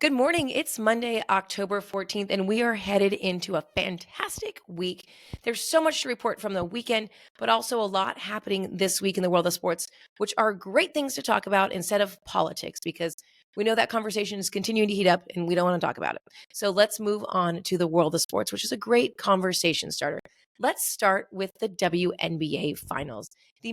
Good morning. It's Monday, October 14th, and we are headed into a fantastic week. There's so much to report from the weekend, but also a lot happening this week in the world of sports, which are great things to talk about instead of politics, because we know that conversation is continuing to heat up and we don't want to talk about it. So let's move on to the world of sports, which is a great conversation starter. Let's start with the WNBA Finals. The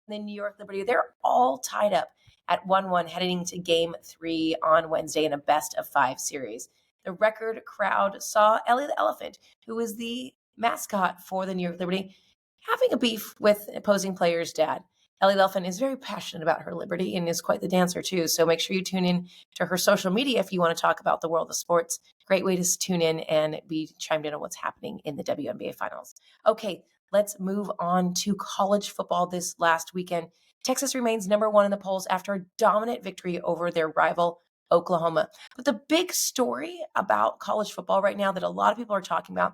New York Liberty, they're all tied up at 1-1 heading to game 3 on Wednesday in a best of 5 series. The record crowd saw Ellie the Elephant, who is the mascot for the New York Liberty, having a beef with opposing player's dad. Ellie the Elephant is very passionate about her liberty and is quite the dancer too. So make sure you tune in to her social media if you want to talk about the world of sports. Great way to tune in and be chimed in on what's happening in the WNBA Finals. Okay, let's move on to college football this last weekend. Texas remains number 1 in the polls after a dominant victory over their rival, Oklahoma. But the big story about college football right now that a lot of people are talking about,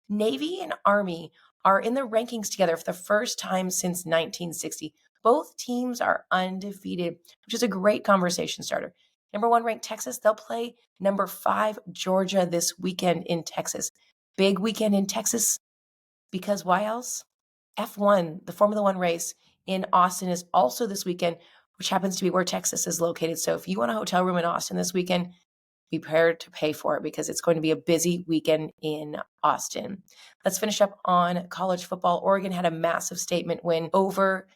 Navy and Army are in the rankings together for the first time since 1960. Both teams are undefeated, which is a great conversation starter. Number 1 ranked Texas, they'll play number 5 Georgia this weekend in Texas. Big weekend in Texas because why else? F1, the Formula One race in Austin is also this weekend, which happens to be where Texas is located. So if you want a hotel room in Austin this weekend, be prepared to pay for it because it's going to be a busy weekend in Austin. Let's finish up on college football. Oregon had a massive statement win over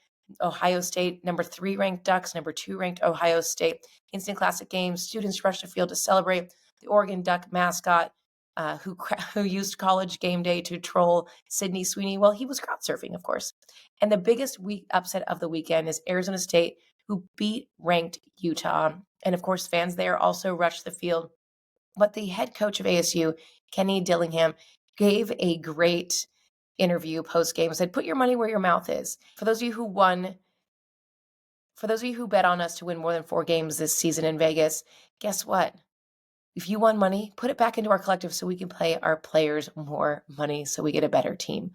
Ohio State, number 3 ranked Ducks, number 2 ranked Ohio State. Instant Classic games, students rushed the field to celebrate. The Oregon Duck mascot, who used college game day to troll Sydney Sweeney. Well, he was crowd surfing, of course. And the biggest upset of the weekend is Arizona State, who beat ranked Utah. And of course, fans there also rushed the field. But the head coach of ASU, Kenny Dillingham, gave a great interview post game, said, "Put your money where your mouth is." For those of you who bet on us to win more than 4 games this season in Vegas, guess what? If you won money, put it back into our collective so we can pay our players more money so we get a better team.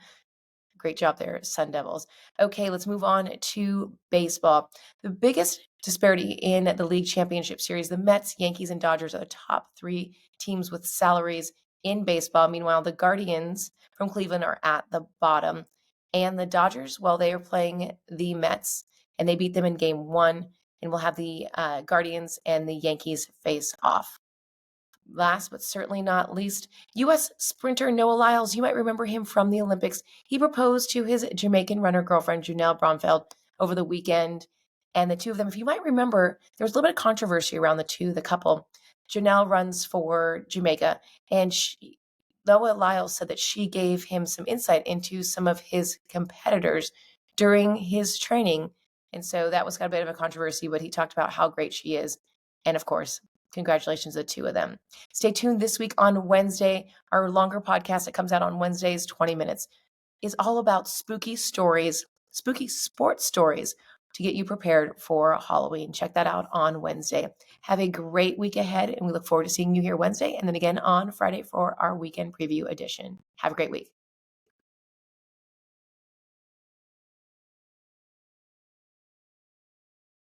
Great job there, Sun Devils. Okay, let's move on to baseball. The biggest disparity in the league championship series, the Mets, Yankees, and Dodgers are the top 3 teams with salaries in baseball. Meanwhile, the Guardians from Cleveland are at the bottom. And the Dodgers, well, they are playing the Mets, and they beat them in game 1, and we'll have the Guardians and the Yankees face off. Last but certainly not least, U.S. sprinter Noah Lyles. You might remember him from the Olympics. He proposed to his Jamaican runner girlfriend, Janelle Bromfeld, over the weekend. And the two of them, if you might remember, there was a little bit of controversy around the couple. Janelle runs for Jamaica, and Noah Lyles said that she gave him some insight into some of his competitors during his training. And so that was got a bit of a controversy, but he talked about how great she is. And of course, congratulations to the two of them. Stay tuned this week on Wednesday. Our longer podcast that comes out on Wednesdays, 20 minutes, is all about spooky stories, spooky sports stories to get you prepared for Halloween. Check that out on Wednesday. Have a great week ahead, and we look forward to seeing you here Wednesday and then again on Friday for our weekend preview edition. Have a great week.